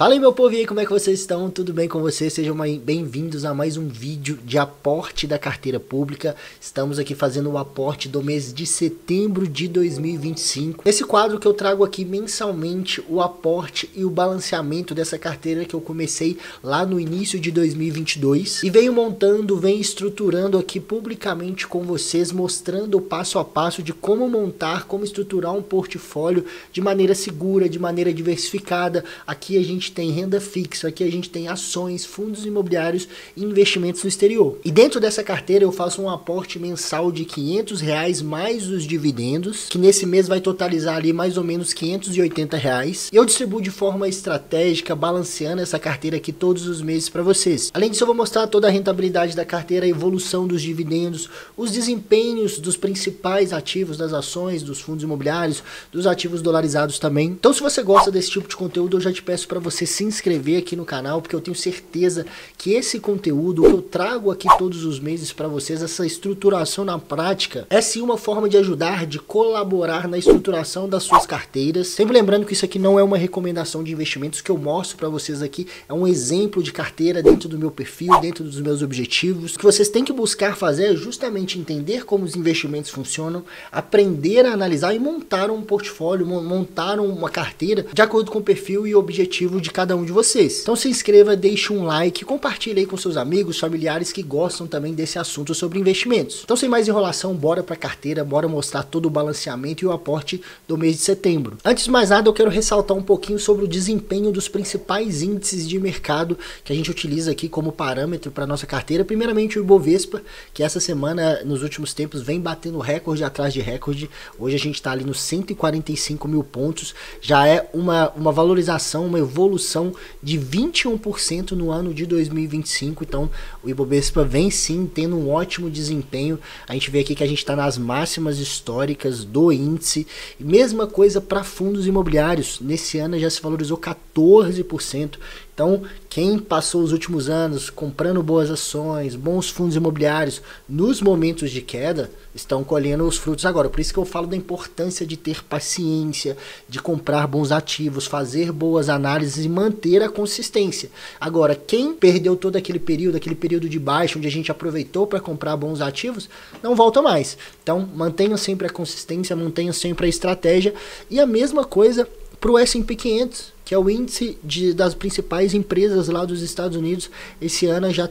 Fala aí meu povo, e aí como é que vocês estão? Tudo bem com vocês? Sejam bem-vindos a mais um vídeo de aporte da carteira pública. Estamos aqui fazendo o aporte do mês de setembro de 2025. Esse quadro que eu trago aqui mensalmente o aporte e o balanceamento dessa carteira que eu comecei lá no início de 2022 e venho montando, venho estruturando aqui publicamente com vocês, mostrando o passo a passo de como montar, como estruturar um portfólio de maneira segura, de maneira diversificada. Aqui a gente tem renda fixa, aqui a gente tem ações, fundos imobiliários e investimentos no exterior. E dentro dessa carteira eu faço um aporte mensal de R$500 mais os dividendos, que nesse mês vai totalizar ali mais ou menos R$580. E eu distribuo de forma estratégica, balanceando essa carteira aqui todos os meses para vocês. Além disso, eu vou mostrar toda a rentabilidade da carteira, a evolução dos dividendos, os desempenhos dos principais ativos, das ações, dos fundos imobiliários, dos ativos dolarizados também. Então, se você gosta desse tipo de conteúdo, eu já te peço para você se inscrever aqui no canal, porque eu tenho certeza que esse conteúdo que eu trago aqui todos os meses para vocês, essa estruturação na prática, é sim uma forma de ajudar, de colaborar na estruturação das suas carteiras. Sempre lembrando que isso aqui não é uma recomendação de investimentos, que eu mostro para vocês aqui é um exemplo de carteira dentro do meu perfil, dentro dos meus objetivos. O que vocês têm que buscar fazer é justamente entender como os investimentos funcionam, aprender a analisar e montar um portfólio, montar uma carteira de acordo com o perfil e objetivo de cada um de vocês. Então se inscreva, deixe um like, compartilhe aí com seus amigos, familiares que gostam também desse assunto sobre investimentos. Então sem mais enrolação, bora para a carteira, bora mostrar todo o balanceamento e o aporte do mês de setembro. Antes de mais nada, eu quero ressaltar um pouquinho sobre o desempenho dos principais índices de mercado que a gente utiliza aqui como parâmetro para nossa carteira. Primeiramente o Ibovespa, que essa semana, nos últimos tempos, vem batendo recorde atrás de recorde. Hoje a gente está ali nos 145 mil pontos, já é uma valorização, uma evolução de 21% no ano de 2025, então o Ibovespa vem sim tendo um ótimo desempenho. A gente vê aqui que a gente está nas máximas históricas do índice, e mesma coisa para fundos imobiliários, nesse ano já se valorizou 14%. Então, quem passou os últimos anos comprando boas ações, bons fundos imobiliários, nos momentos de queda, estão colhendo os frutos agora. Por isso que eu falo da importância de ter paciência, de comprar bons ativos, fazer boas análises e manter a consistência. Agora, quem perdeu todo aquele período de baixa, onde a gente aproveitou para comprar bons ativos, não volta mais. Então, mantenham sempre a consistência, mantenham sempre a estratégia. E a mesma coisa para o S&P 500, que é o índice das principais empresas lá dos Estados Unidos. Esse ano já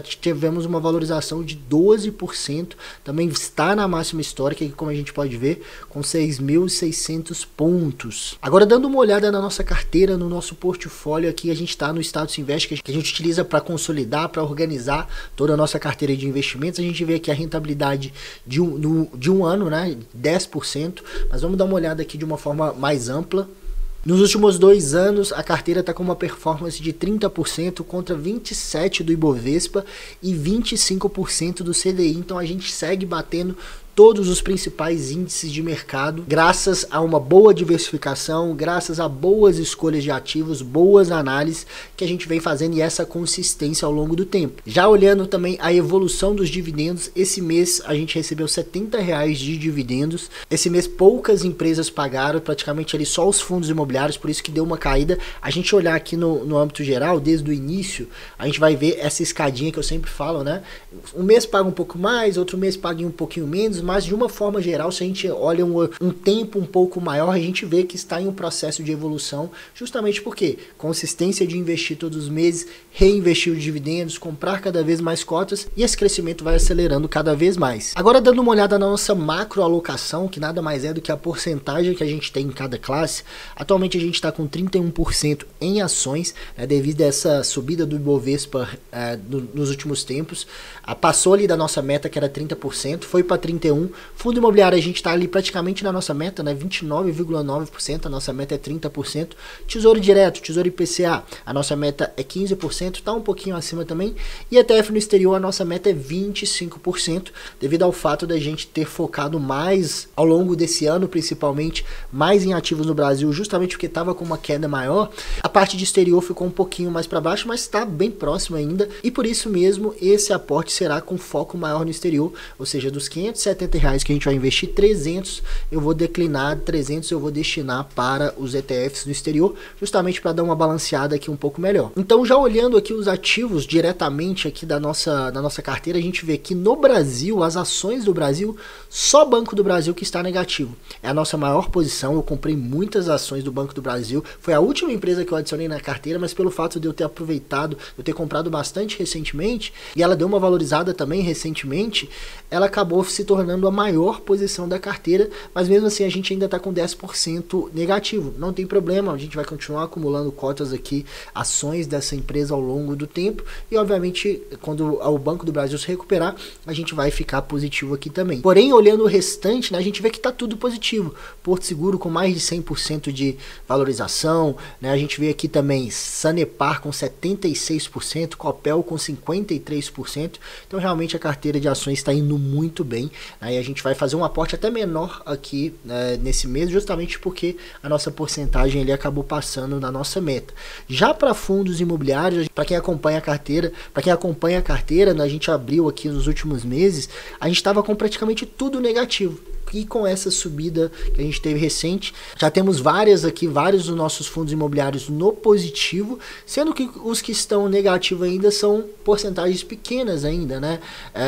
tivemos uma valorização de 12%, também está na máxima histórica, que, como a gente pode ver, com 6.600 pontos. Agora, dando uma olhada na nossa carteira, no nosso portfólio aqui, a gente está no Status Invest, que a gente utiliza para consolidar, para organizar toda a nossa carteira de investimentos. A gente vê aqui a rentabilidade de um ano, né, 10%, mas vamos dar uma olhada aqui de uma forma mais ampla. Nos últimos 2 anos, a carteira está com uma performance de 30% contra 27% do Ibovespa e 25% do CDI. Então a gente segue batendo todos os principais índices de mercado, graças a uma boa diversificação, graças a boas escolhas de ativos, boas análises que a gente vem fazendo e essa consistência ao longo do tempo. Já olhando também a evolução dos dividendos, esse mês a gente recebeu R$70 de dividendos. Esse mês poucas empresas pagaram, praticamente ali só os fundos imobiliários, por isso que deu uma caída. A gente olhar aqui no âmbito geral, desde o início, a gente vai ver essa escadinha que eu sempre falo, né? Um mês paga um pouco mais, outro mês paga um pouquinho menos, mas de uma forma geral, se a gente olha um tempo um pouco maior, a gente vê que está em um processo de evolução, justamente porque consistência de investir todos os meses, reinvestir os dividendos, comprar cada vez mais cotas e esse crescimento vai acelerando cada vez mais. Agora, dando uma olhada na nossa macroalocação, que nada mais é do que a porcentagem que a gente tem em cada classe. Atualmente a gente está com 31% em ações, né, devido a essa subida do Ibovespa nos últimos tempos. Passou ali da nossa meta, que era 30%, foi para 31%. Fundo imobiliário, a gente está ali praticamente na nossa meta, né? 29,9%, a nossa meta é 30%. Tesouro direto, tesouro IPCA, a nossa meta é 15%, está um pouquinho acima também. E ETF no exterior, a nossa meta é 25%, devido ao fato da gente ter focado mais ao longo desse ano, principalmente, mais em ativos no Brasil, justamente porque estava com uma queda maior. A parte de exterior ficou um pouquinho mais para baixo, mas está bem próximo ainda. E por isso mesmo, esse aporte será com foco maior no exterior, ou seja, dos R$570 R$170 que a gente vai investir, 300 eu vou declinar, 300 eu vou destinar para os ETFs do exterior, justamente para dar uma balanceada aqui um pouco melhor. Então, já olhando aqui os ativos diretamente aqui da nossa carteira, a gente vê que no Brasil, as ações do Brasil, só Banco do Brasil que está negativo. É a nossa maior posição, eu comprei muitas ações do Banco do Brasil, foi a última empresa que eu adicionei na carteira, mas pelo fato de eu ter aproveitado, eu ter comprado bastante recentemente, e ela deu uma valorizada também recentemente, ela acabou se tornando a maior posição da carteira, mas mesmo assim a gente ainda está com 10% negativo. Não tem problema, a gente vai continuar acumulando cotas aqui, ações dessa empresa ao longo do tempo, e obviamente quando o Banco do Brasil se recuperar, a gente vai ficar positivo aqui também. Porém, olhando o restante, né, a gente vê que está tudo positivo. Porto Seguro com mais de 100% de valorização, né, a gente vê aqui também Sanepar com 76%, Copel com 53%, então realmente a carteira de ações está indo muito bem. Aí a gente vai fazer um aporte até menor aqui, né, nesse mês, justamente porque a nossa porcentagem ali acabou passando na nossa meta. Já para fundos imobiliários, para quem acompanha a carteira, né, a gente abriu aqui nos últimos meses, a gente estava com praticamente tudo negativo. E com essa subida que a gente teve recente, já temos vários dos nossos fundos imobiliários no positivo, sendo que os que estão negativos ainda são porcentagens pequenas ainda, né?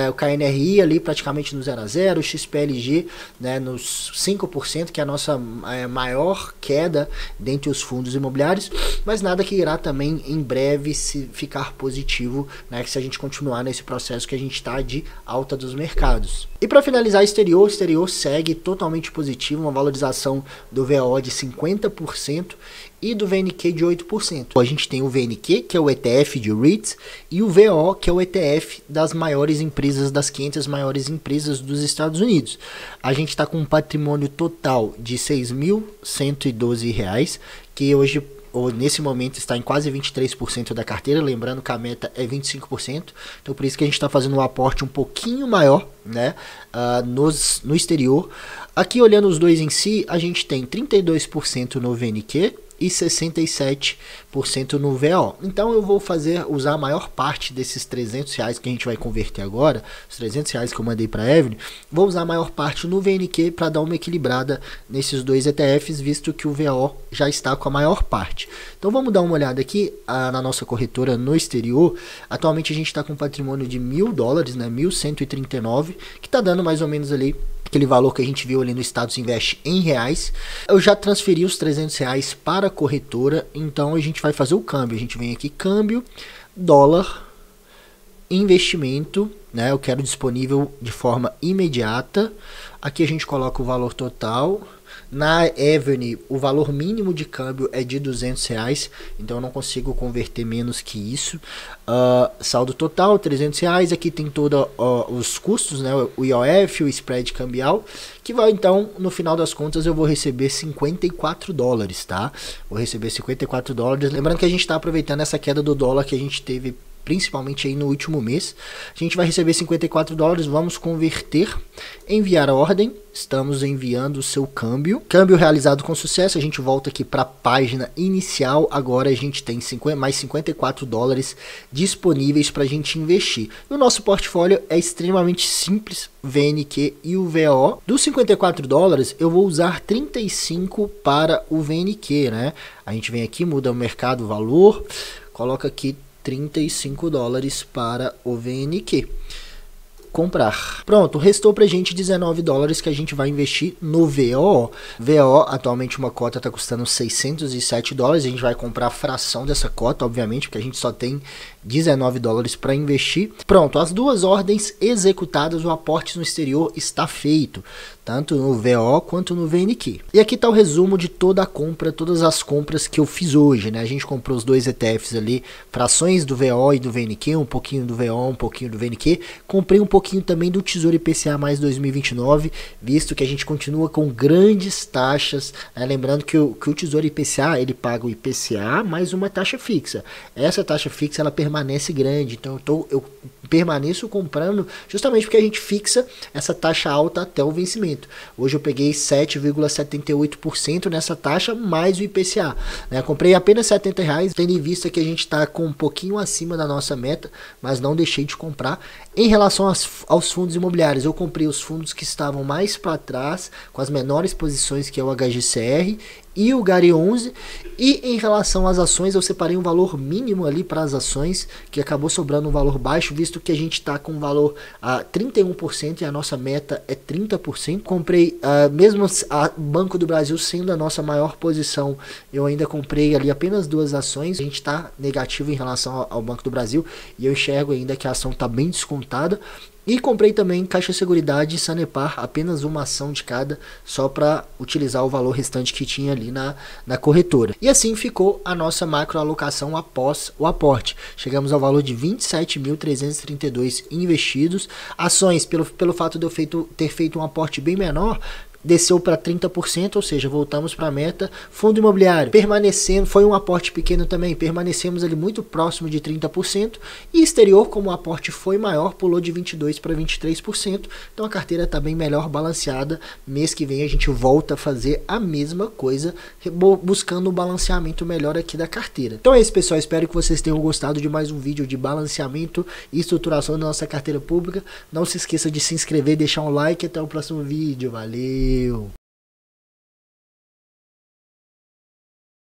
O KNRI ali praticamente no 0 a 0, o XPLG, né, nos 5%, que é a nossa maior queda dentre os fundos imobiliários, mas nada que irá também em breve se ficar positivo, né, se a gente continuar nesse processo que a gente está de alta dos mercados. E para finalizar, o exterior segue totalmente positivo, uma valorização do VO de 50% e do VNQ de 8%. A gente tem o VNQ, que é o ETF de REITs, e o VO, que é o ETF das maiores empresas, das 500 maiores empresas dos Estados Unidos. A gente está com um patrimônio total de R$ 6.112, que hoje, nesse momento, está em quase 23% da carteira, lembrando que a meta é 25%, então por isso que a gente está fazendo um aporte um pouquinho maior, né, no exterior. Aqui, olhando os dois em si, a gente tem 32% no VNQ e 67% no VO. Então eu vou usar a maior parte desses R$300 que a gente vai converter agora, os R$300 que eu mandei para a Evelyn, vou usar a maior parte no VNQ para dar uma equilibrada nesses dois ETFs, visto que o VO já está com a maior parte. Então vamos dar uma olhada aqui na nossa corretora no exterior. Atualmente a gente está com um patrimônio de $1.000, né, 1.139, que está dando mais ou menos ali aquele valor que a gente viu ali no Status Invest em reais. Eu já transferi os R$300 para a corretora, então a gente vai fazer o câmbio. A gente vem aqui, câmbio, dólar, investimento, né? Eu quero disponível de forma imediata. Aqui a gente coloca o valor total. Na Evelyn, o valor mínimo de câmbio é de R$200, então eu não consigo converter menos que isso. Saldo total, R$300. Aqui tem todos os custos, né? O IOF, o spread cambial, que vai, então, no final das contas, eu vou receber $54, tá? Vou receber $54. Lembrando que a gente está aproveitando essa queda do dólar que a gente teve principalmente aí no último mês. A gente vai receber $54, vamos converter, enviar a ordem, estamos enviando o seu câmbio realizado com sucesso. A gente volta aqui para a página inicial, agora a gente tem mais $54 disponíveis para a gente investir. O nosso portfólio é extremamente simples, VNQ e o VO. Dos $54 eu vou usar 35 para o VNQ, né? A gente vem aqui, muda o mercado, valor, coloca aqui $35 para o VNQ. Comprar. Pronto, restou pra gente $19 que a gente vai investir no VO. VO, atualmente uma cota está custando $607. A gente vai comprar a fração dessa cota, obviamente, porque a gente só tem $19 para investir. Pronto, as duas ordens executadas, o aporte no exterior está feito, tanto no VO quanto no VNQ. E aqui está o resumo de toda a compra, todas as compras que eu fiz hoje, né? A gente comprou os dois ETFs ali, frações do VO e do VNQ, um pouquinho do VO, um pouquinho do VNQ. Comprei um pouquinho também do Tesouro IPCA mais 2029, visto que a gente continua com grandes taxas, né? Lembrando que o Tesouro IPCA, ele paga o IPCA mais uma taxa fixa. Essa taxa fixa, ela permanece grande, então eu permaneço comprando justamente porque a gente fixa essa taxa alta até o vencimento. Hoje eu peguei 7,78% nessa taxa mais o IPCA, né? Comprei apenas R$70, tendo em vista que a gente está com um pouquinho acima da nossa meta, mas não deixei de comprar. Em relação aos fundos imobiliários, eu comprei os fundos que estavam mais para trás, com as menores posições, que é o HGCR e o GARI 11. E em relação às ações, eu separei um valor mínimo ali para as ações, que acabou sobrando um valor baixo, visto que a gente está com um valor a 31% e a nossa meta é 30%. Comprei, mesmo a Banco do Brasil sendo a nossa maior posição, eu ainda comprei ali apenas 2 ações. A gente está negativo em relação ao Banco do Brasil e eu enxergo ainda que a ação está bem descontada. E comprei também Caixa Seguridade e Sanepar, apenas uma ação de cada, só para utilizar o valor restante que tinha ali na corretora. E assim ficou a nossa macroalocação após o aporte. Chegamos ao valor de 27.332 investidos. Ações, pelo fato de eu ter feito um aporte bem menor, desceu para 30%, ou seja, voltamos para a meta. Fundo imobiliário, permanecendo, foi um aporte pequeno também, permanecemos ali muito próximo de 30%, e exterior, como o aporte foi maior, pulou de 22% para 23%, então a carteira está bem melhor balanceada. Mês que vem a gente volta a fazer a mesma coisa, buscando um balanceamento melhor aqui da carteira. Então é isso, pessoal, espero que vocês tenham gostado de mais um vídeo de balanceamento e estruturação da nossa carteira pública. Não se esqueça de se inscrever, deixar um like, até o próximo vídeo, valeu!